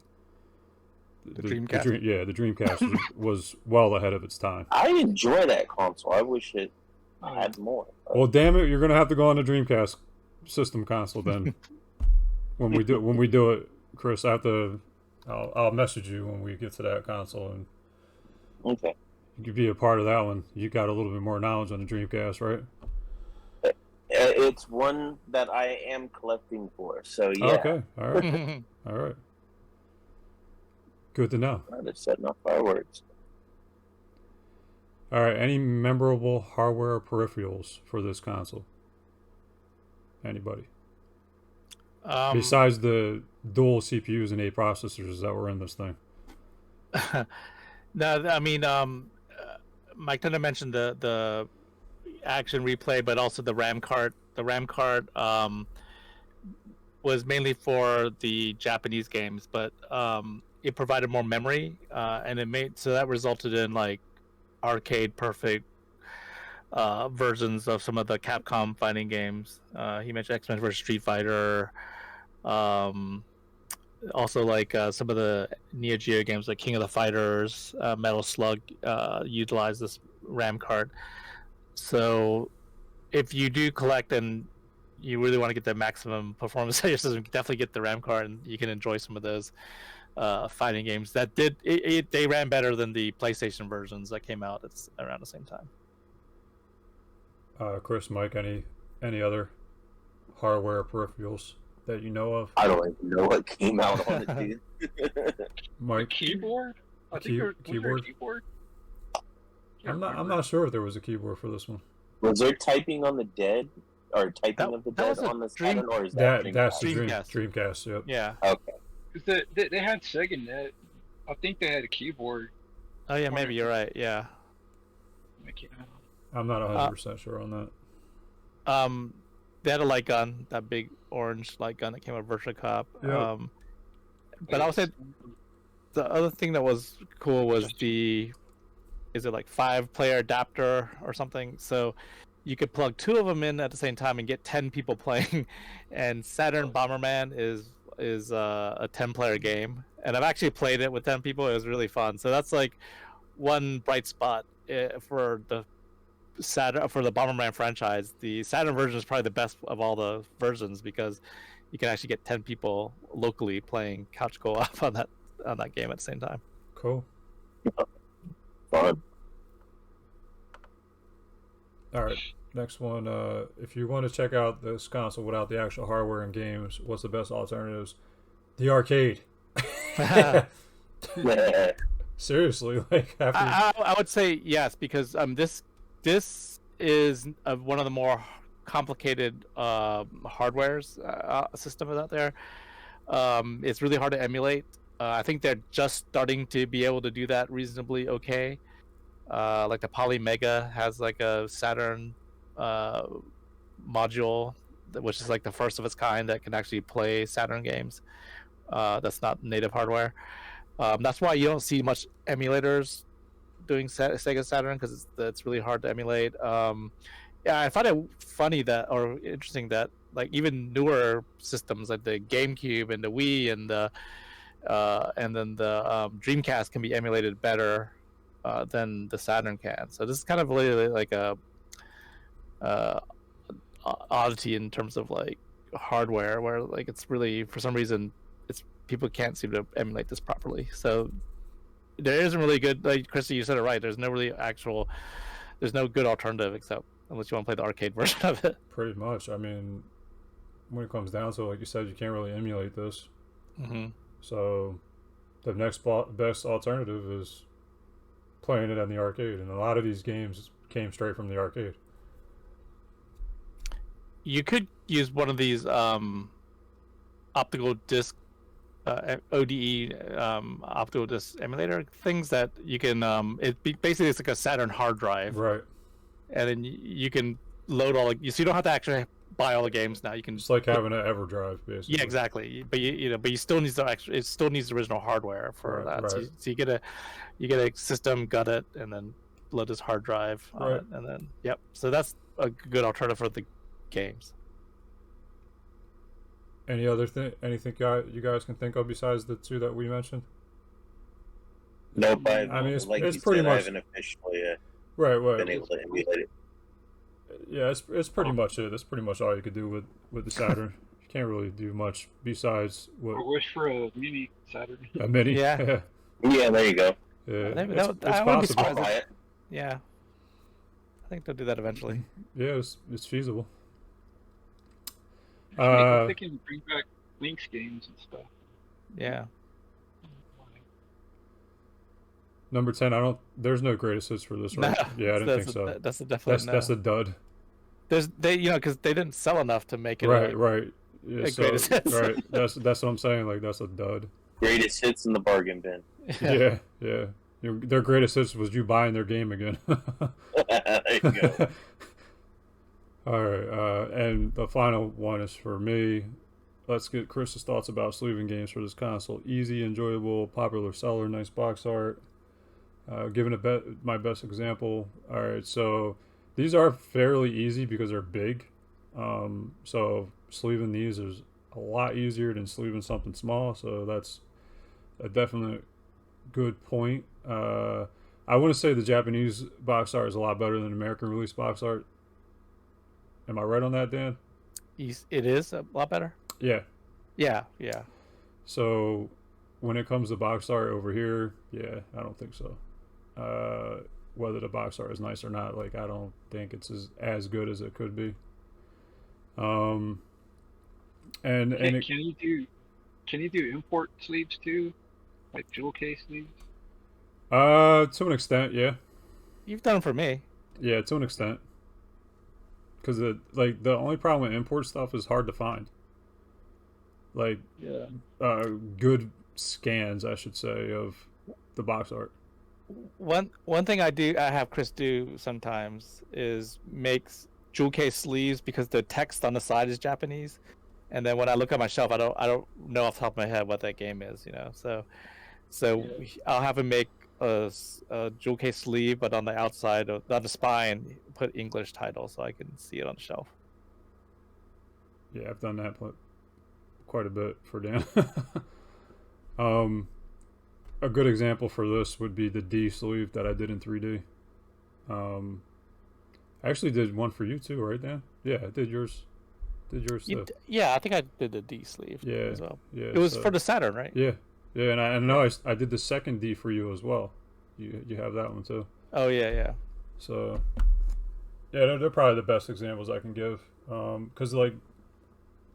The Dreamcast. The Dreamcast was well ahead of its time. I enjoy that console. I wish it had more. Well, damn it, you're gonna have to go on the Dreamcast system console then. when we do it, Chris, I'll message you when we get to that console, and okay, you could be a part of that one. You got a little bit more knowledge on the Dreamcast, right? It's one that I am collecting for. So yeah. Okay. All right. All right. Good to know. They're setting off fireworks. All right. Any memorable hardware peripherals for this console? Anybody? Besides the dual CPUs and 8 processors that were in this thing. No, I mean, Mike kind of mentioned the action replay, but also the RAM card. The RAM card was mainly for the Japanese games, but it provided more memory, and that resulted in like arcade perfect versions of some of the Capcom fighting games. He mentioned X-Men vs. Street Fighter. Also like some of the Neo Geo games like King of the Fighters, Metal Slug utilize this RAM card. So if you do collect and you really want to get the maximum performance out of your system, you can definitely get the RAM card, and you can enjoy some of those fighting games that they ran better than the PlayStation versions that came out around the same time. Chris, Mike, any other hardware peripherals that you know of? I don't even know what came out on it, dude. Mike, keyboard? I think was there a keyboard? I'm not sure if there was a keyboard for this one. Was there typing on the dead? Or typing of the dead on the Saturn, or is that's the Dreamcast? Dreamcast, yep. Yeah. Okay. Because they had Sega Net. I think they had a keyboard. Oh yeah, maybe you're right. Yeah. I'm not 100% sure on that. They had a light gun, that big orange light gun that came with Virtua Cop. Yep. But I would say the other thing that was cool was is it like 5-player adapter or something? So you could plug 2 of them in at the same time and get 10 people playing. And Saturn Bomberman is a 10-player game, and I've actually played it with 10 people. It was really fun. So that's like one bright spot for the Bomberman franchise. The Saturn version is probably the best of all the versions because you can actually get 10 people locally playing couch co-op on that game at the same time. Cool. Fun. All right, next one. If you want to check out this console without the actual hardware and games, what's the best alternatives? The arcade. Seriously, like I would say yes, because this is one of the more complicated hardware's system is out there. It's really hard to emulate. I think they're just starting to be able to do that reasonably okay. Like the Polymega has like a Saturn module, which is like the first of its kind that can actually play Saturn games. That's not native hardware. That's why you don't see much emulators doing Sega Saturn, because it's really hard to emulate. Yeah, I find it funny that, or interesting that, like even newer systems like the GameCube and the Wii and then the Dreamcast can be emulated better than the Saturn can. So this is kind of really like a oddity in terms of like hardware, where like it's really, for some reason, it's people can't seem to emulate this properly. So there isn't really good, like Christy, you said it right. There's no good alternative, except unless you want to play the arcade version of it. Pretty much. I mean, when it comes down to it, like you said, you can't really emulate this. Mm-hmm. So the next best alternative is playing it in the arcade, and a lot of these games came straight from the arcade. You could use one of these optical disc ODE optical disc emulator things that you can basically it's like a Saturn hard drive, Right. and then you can load all so you don't have to actually buy all the games now. You can It's like having an EverDrive, basically. yeah, exactly. But you still needs it still needs the original hardware for Right, that. right. So you get a system, gut it, and then load this hard drive on Right. it, and then yep. So that's a good alternative for the games. Any other thing? Anything you guys can think of besides the two that we mentioned? Nope, I mean, it's like it's you pretty said, I much haven't officially right. been able to emulate it. Yeah, it's pretty much it. That's pretty much all you could do with the Saturn. You can't really do much besides I what wish for a mini Saturn. a mini. Yeah. Yeah, there you go. Yeah, Maybe it's, that- it's I wouldn't be possible. I'll buy it. Yeah, I think they'll do that eventually. Yeah, it's feasible. They can bring back Link's games and stuff. Yeah. Number 10. There's no greatest hits for this, right? No, Yeah, I didn't that's think so. That's a definitely no. That's a dud. Because they didn't sell enough to make it Right. Yeah, a greatest hits. right. That's what I'm saying. Like, that's a dud. Greatest hits in the bargain bin. Yeah. Their greatest hits was you buying their game again. There you go. All right, and the final one is for me. Let's get Chris's thoughts about sleeving games for this console. Easy, enjoyable, popular seller, nice box art. Giving my best example. All right, so these are fairly easy because they're big. So sleeving these is a lot easier than sleeving something small. So that's a definite good point. I wouldn't say the Japanese box art is a lot better than American release box art. Am I right on that, Dan? It is a lot better. Yeah. Yeah. So when it comes to box art over here, yeah, I don't think so. Whether the box art is nice or not, like I don't think it's as good as it could be. And Can you do import sleeves too, like jewel case sleeves? to an extent, yeah. You've done them for me. Yeah, to an extent. Because the only problem with import stuff is hard to find. Like, Yeah. good scans, I should say, of the box art. One thing I have Chris do sometimes is makes jewel case sleeves because the text on the side is Japanese, and then when I look at my shelf, I don't know off the top of my head what that game is, So I'll have him make a jewel case sleeve, but on the outside, on the spine, put English title so I can see it on the shelf. Yeah, I've done that quite a bit for Dan. A good example for this would be the D sleeve that I did in 3D. I actually did one for you too, right, Dan? Yeah, I did yours. Too. Yeah, I think I did the D sleeve Yeah, as well. yeah. It was so- for the Saturn, right? Yeah, and I know I did the second D for you as well. You have that one too. Oh yeah. So, yeah, they're probably the best examples I can give. Because like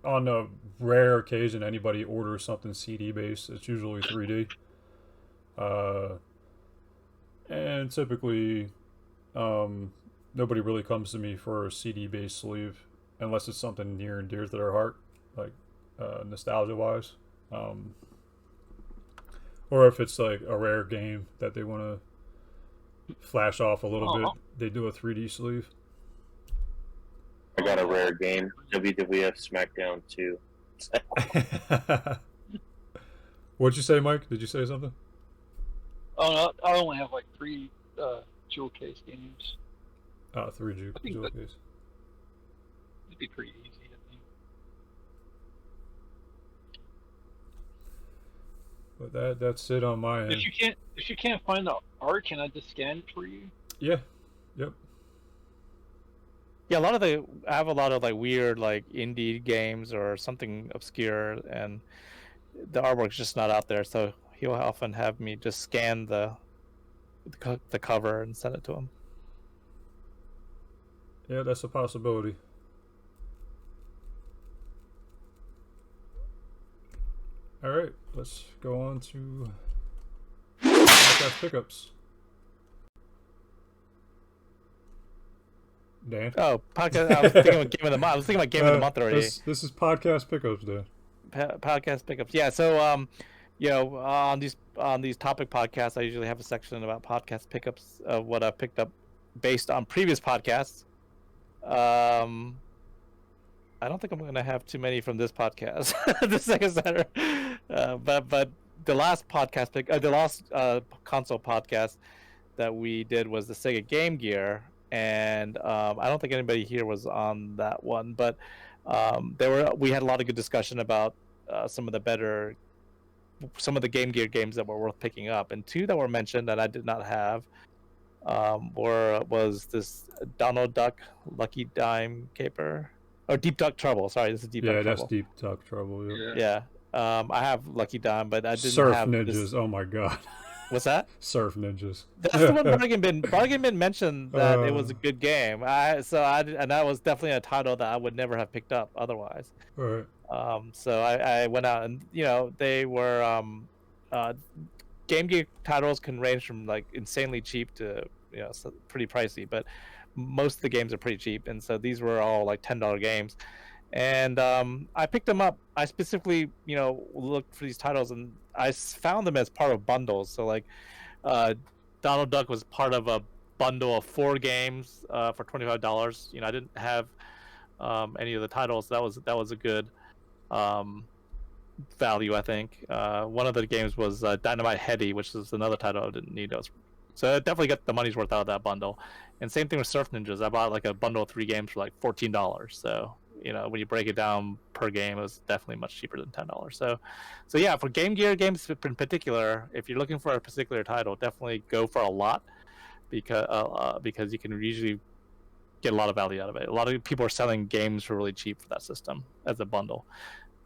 on a rare occasion anybody orders something CD based, it's usually 3D. And typically, nobody really comes to me for a CD based sleeve. unless it's something near and dear to their heart, like nostalgia-wise, or if it's like a rare game that they want to flash off a little bit, they do a 3D sleeve. I got a rare game, WWF SmackDown 2. What'd you say, Mike? Did you say something? Oh no, I only have like 3 jewel case games. 3 jewel case. It'd be pretty easy, I think. But that's it on my end. If you can't find the art, can I just scan it for you? Yeah. Yep. Yeah, I have a lot of like weird like indie games or something obscure, and the artwork's just not out there. So he'll often have me just scan the cover and send it to him. Yeah, that's a possibility. All right, let's go on to podcast pickups. Dan? Oh, podcast! I was thinking about game of the month. I was thinking about game of the month already. This is podcast pickups, Dan. Podcast pickups. Yeah. So, you know, on these topic podcasts, I usually have a section about podcast pickups of what I picked up based on previous podcasts. I don't think I'm going to have too many from this podcast, the Sega Saturn. But the last podcast the last console podcast that we did was the Sega Game Gear, and I don't think anybody here was on that one, but we had a lot of good discussion about some of the Game Gear games that were worth picking up, and 2 that were mentioned that I did not have was this Donald Duck Lucky Dime Caper. Oh, Deep Duck Trouble. Sorry, this is Deep Duck Trouble. Yeah, that's Deep Duck Trouble. Yeah. Yeah. I have Lucky Dime, but I didn't Surf have Ninjas. This... Oh my god. What's that? Surf Ninjas. That's the one Bargain Bin mentioned that it was a good game. That was definitely a title that I would never have picked up otherwise. Right. So I went out and they were Game Gear titles can range from like insanely cheap to pretty pricey, but most of the games are pretty cheap, and so these were all like $10 games, and I picked them up. I specifically looked for these titles, and I found them as part of bundles. So like Donald Duck was part of a bundle of 4 games for $25. I didn't have any of the titles. That was a good value, I think. One of the games was Dynamite Heady, which is another title I didn't need. So I definitely got the money's worth out of that bundle. And same thing with Surf Ninjas. I bought like a bundle of 3 games for like $14. So when you break it down per game, it was definitely much cheaper than $10. So yeah, for Game Gear games in particular, if you're looking for a particular title, definitely go for a lot, because you can usually get a lot of value out of it. A lot of people are selling games for really cheap for that system as a bundle.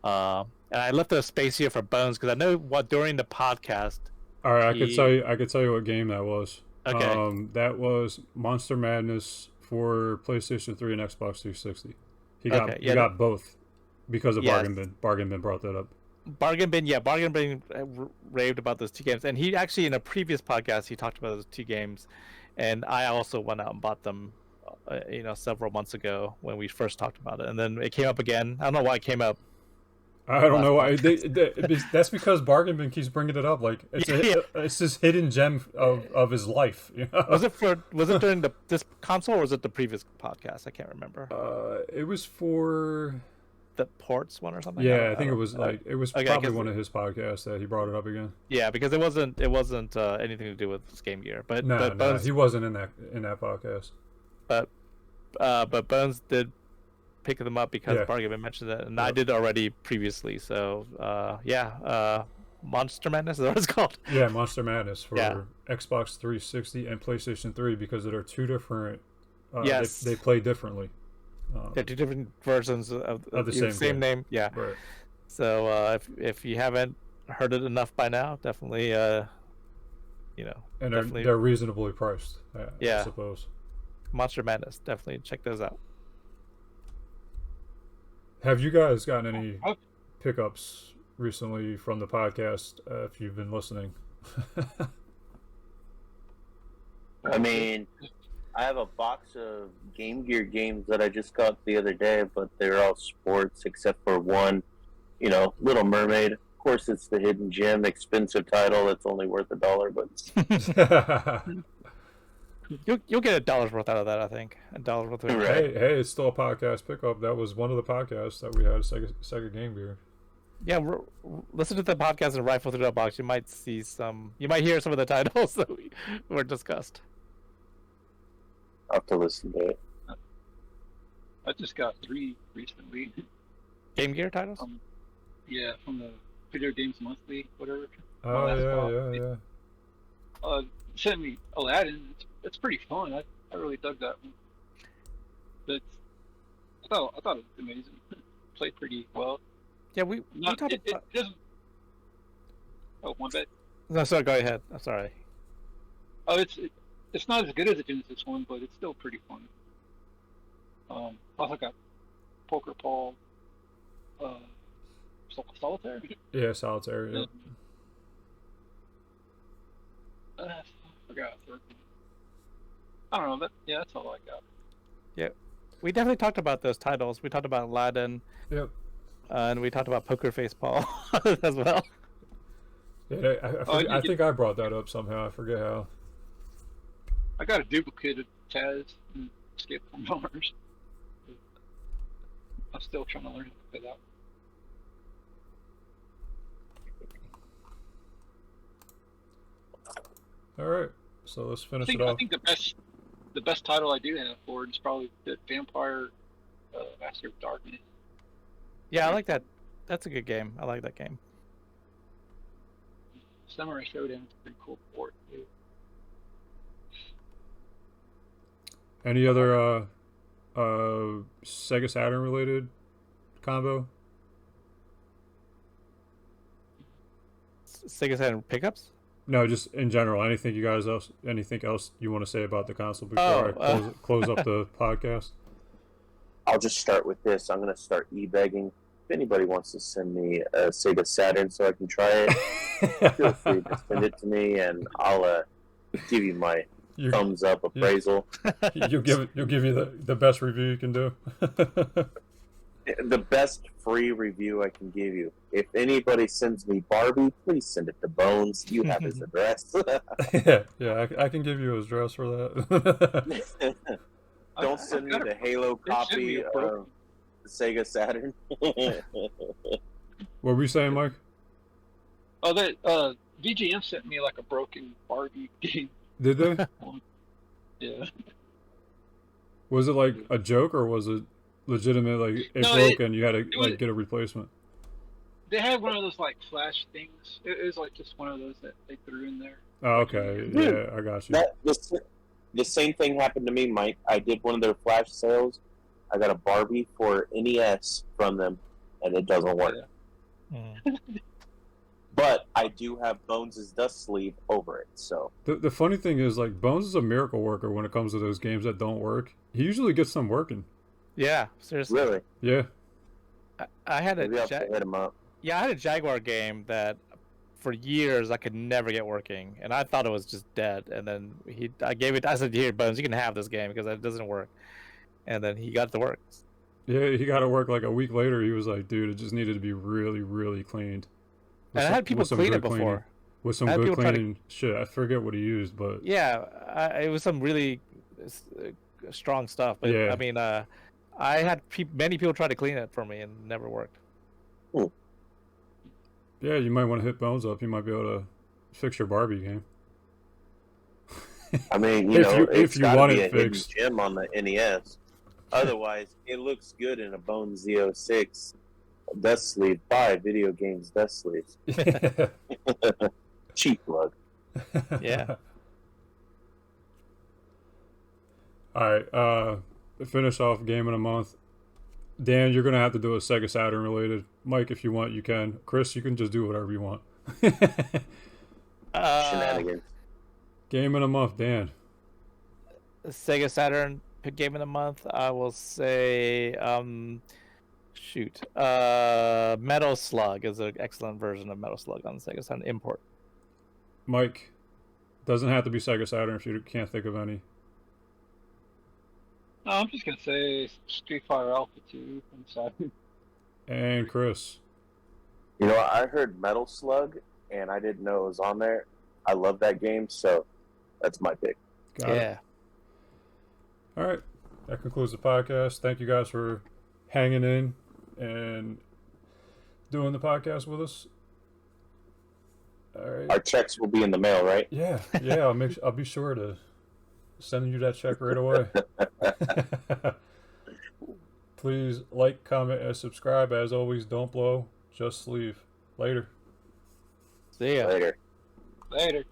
And I left a space here for Bones because I know during the podcast. All right, I could tell you what game that was. Okay. That was Monster Madness for PlayStation 3 and Xbox 360. He got both because of Bargain Bin. Bargain Bin brought that up. Bargain Bin raved about those 2 games, and he actually in a previous podcast he talked about those 2 games, and I also went out and bought them, several months ago when we first talked about it, and then it came up again. I don't know why it came up. I don't know why. That's because Bargain Bin keeps bringing it up. Like it's this hidden gem of his life. Was it during this console or was it the previous podcast? I can't remember. It was for the ports one or something. Yeah, I think it was probably one of his podcasts that he brought it up again. Yeah, because it wasn't anything to do with Game Gear. But no, he wasn't in that podcast. But Bones did pick them up because Bargain Bin mentioned it, and I did already previously. So Monster Madness is what it's called. Yeah, Monster Madness for Xbox 360 and PlayStation 3 because there are 2 different. Yes, they play differently. They're 2 different versions of the same name. Yeah. Right. So if you haven't heard it enough by now, definitely and they're reasonably priced. I suppose. Monster Madness, definitely check those out. Have you guys gotten any pickups recently from the podcast, if you've been listening? I mean, I have a box of Game Gear games that I just got the other day, but they're all sports except for one, Little Mermaid. Of course, it's the hidden gem, expensive title that's only worth $1, but You'll get $1 worth out of that, I think. $1 worth of Right. Hey, it's still a podcast pickup. That was one of the podcasts that we had, Sega Game Gear. Yeah, listen to the podcast and rifle through that box. You might see you might hear some of the titles that were discussed. I'll have to listen to it. I just got 3 recently. Game Gear titles? Yeah, from the Video Games Monthly, whatever. Oh, yeah. Sent me Aladdin. It's pretty fun. I really dug that one. But I thought it was amazing. Played pretty well. Yeah, we talked about... It doesn't... Oh, one bit. No, sorry, go ahead. I'm sorry. Oh, it's not as good as the Genesis one, but it's still pretty fun. Also got Poker Paul, Solitaire. Yeah, Solitaire. Yeah. I forgot. I don't know. That's all I got. Yeah, we definitely talked about those titles. We talked about Aladdin. Yep. And we talked about Poker Face Paul as well. Yeah, I think I brought that up somehow. I forget how. I got a duplicate of Taz and Escape from Mars. I'm still trying to learn how to play that. All right, so let's finish it off. I think the best title I do have for it is probably the Vampire Master of Darkness. Yeah, I like that. That's a good game. I like that game. Samurai Showdown is pretty cool for it too. Any other Sega Saturn related combo? Sega Saturn pickups? No, just in general. Anything else you want to say about the console before I close up the podcast? I'll just start with this. I'm going to start e-begging. If anybody wants to send me a Sega Saturn so I can try it, feel free to send it to me, and I'll give you my thumbs up appraisal. You'll give you the best review you can do. The best free review I can give you. If anybody sends me Barbie, please send it to Bones. You have his address. yeah, I can give you his address for that. Don't send me the Halo copy of the Sega Saturn. What were you saying, Mike? Oh, that VGM sent me like a broken Barbie game. Did they? Yeah. Was it like a joke, or was it legitimate? Like broke and you had to get a replacement? They had one of those like flash things. It was like just one of those that they threw in there. Oh, okay. Yeah, I got you. The same thing happened to me, Mike. I did one of their flash sales. I got a Barbie for NES from them, and it doesn't work. Yeah. But I do have Bones' dust sleeve over it, so... The funny thing is, like, Bones is a miracle worker when it comes to those games that don't work. He usually gets them working. Yeah, seriously. Really? Yeah. I had Maybe I'll have to hit him up. Yeah, I had a Jaguar game that for years I could never get working, and I thought it was just dead. And then I said, "Here, Bones, you can have this game because it doesn't work." And then he got it to work. Yeah, he got to work like a week later. He was like, "Dude, it just needed to be really, really cleaned." And I had people clean it before. With some good cleaning shit. I forget what he used, but... Yeah, it was some really strong stuff. But, yeah. I mean, I had many people try to clean it for me and it never worked. Ooh. Yeah, you might want to hit Bones up. You might be able to fix your Barbie game. I mean, if you want it fixed, gem on the NES. Otherwise, it looks good in a Bones Z06 dust sleeve. Buy video games dust sleeves. Cheap plug. Yeah. All right. Finish off game of the month. Dan, you're gonna have to do a Sega Saturn related. Mike, if you want, you can. Chris, you can just do whatever you want. Shenanigans. Game of the month, Dan. Sega Saturn game of the month. I will say, Metal Slug is an excellent version of Metal Slug on the Sega Saturn import. Mike, doesn't have to be Sega Saturn if you can't think of any. No, I'm just gonna say Street Fighter Alpha 2 from Saturn. And Chris. You know, I heard Metal Slug, and I didn't know it was on there. I love that game, so that's my pick. Got it. Yeah. All right. That concludes the podcast. Thank you guys for hanging in and doing the podcast with us. All right. Our checks will be in the mail, right? Yeah. I'll be sure to send you that check right away. Please like, comment, and subscribe. As always, don't blow, just leave. Later. See ya. Later. Later.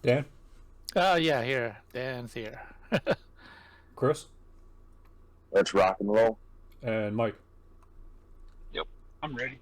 Dan? Oh yeah, here. Dan's here. Chris? Let's rock and roll. And Mike? I'm ready.